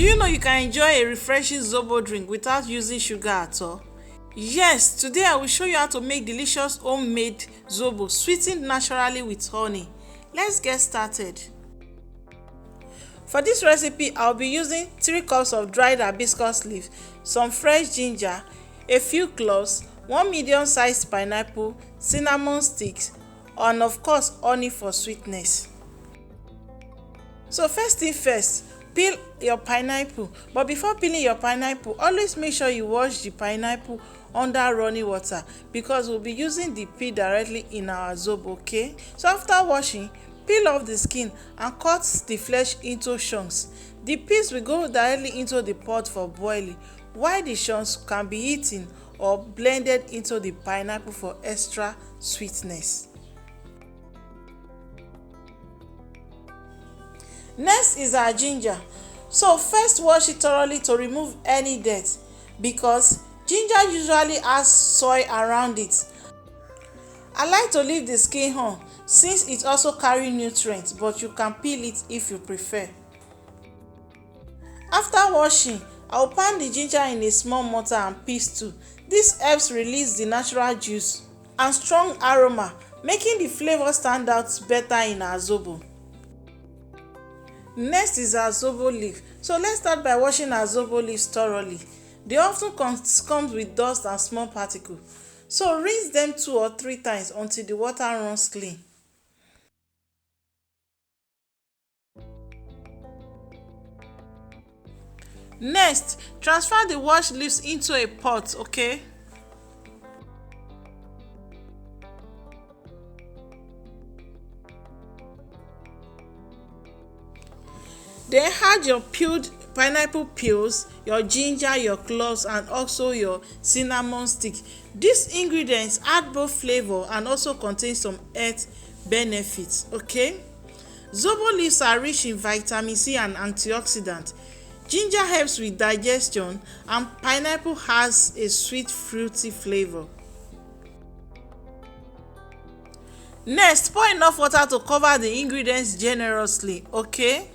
Do you know you can enjoy a refreshing Zobo drink without using sugar at all? Yes, today I will show you how to make delicious homemade Zobo sweetened naturally with honey. Let's get started. For this recipe, I'll be using 3 cups of dried hibiscus leaves, some fresh ginger, a few cloves, 1 medium-sized pineapple, cinnamon sticks, and of course honey for sweetness. So first thing first, peel your pineapple. But before peeling your pineapple, always make sure you wash the pineapple under running water because we'll be using the peel directly in our Zobo, okay? So after washing, peel off the skin and cut the flesh into chunks. The peels will go directly into the pot for boiling, while the chunks can be eaten or blended into the pineapple for extra sweetness. Next is our ginger. So first wash it thoroughly to remove any dirt because ginger usually has soil around it. I like to leave the skin on since it also carries nutrients, but you can peel it if you prefer. After washing, I will pound the ginger in a small mortar and pestle. This helps release the natural juice and strong aroma, making the flavor stand out better in our Zobo. Next is our Zobo leaf. So let's start by washing our Zobo leaves thoroughly. They often come with dust and small particles. So rinse them 2 or 3 times until the water runs clean. Next, transfer the washed leaves into a pot, okay? Then add your peeled pineapple peels, your ginger, your cloves, and also your cinnamon stick. These ingredients add both flavor and also contain some health benefits, okay? Zobo leaves are rich in vitamin C and antioxidants. Ginger helps with digestion and pineapple has a sweet fruity flavor. Next, pour enough water to cover the ingredients generously, okay?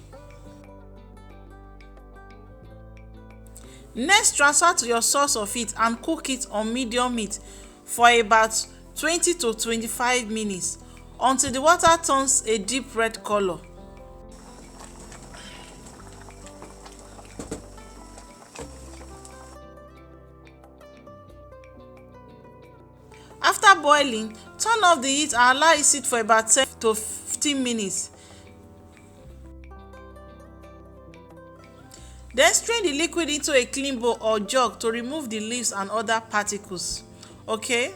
Next, transfer to your source of heat and cook it on medium heat for about 20 to 25 minutes until the water turns a deep red color. After boiling, turn off the heat and allow it sit for about 10 to 15 minutes. Then strain the liquid into a clean bowl or jug to remove the leaves and other particles, okay?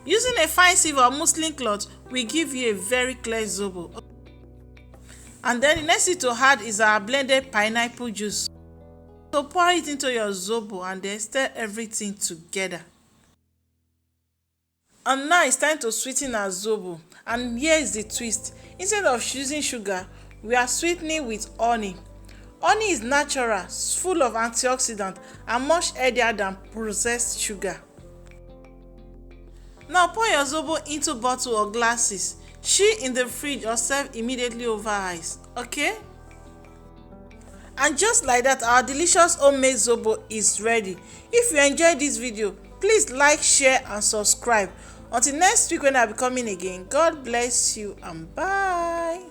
Using a fine sieve or muslin cloth will give you a very clear Zobo. And then the next thing to add is our blended pineapple juice. So pour it into your Zobo and then stir everything together. And now it's time to sweeten our Zobo. And here is the twist. Instead of using sugar, we are sweetening with honey. Honey is natural, full of antioxidants, and much healthier than processed sugar. Now pour your Zobo into bottle or glasses. Chill in the fridge or serve immediately over ice, okay? And just like that, our delicious homemade Zobo is ready. If you enjoyed this video, please like, share, and subscribe. Until next week when I'll be coming again, God bless you and bye.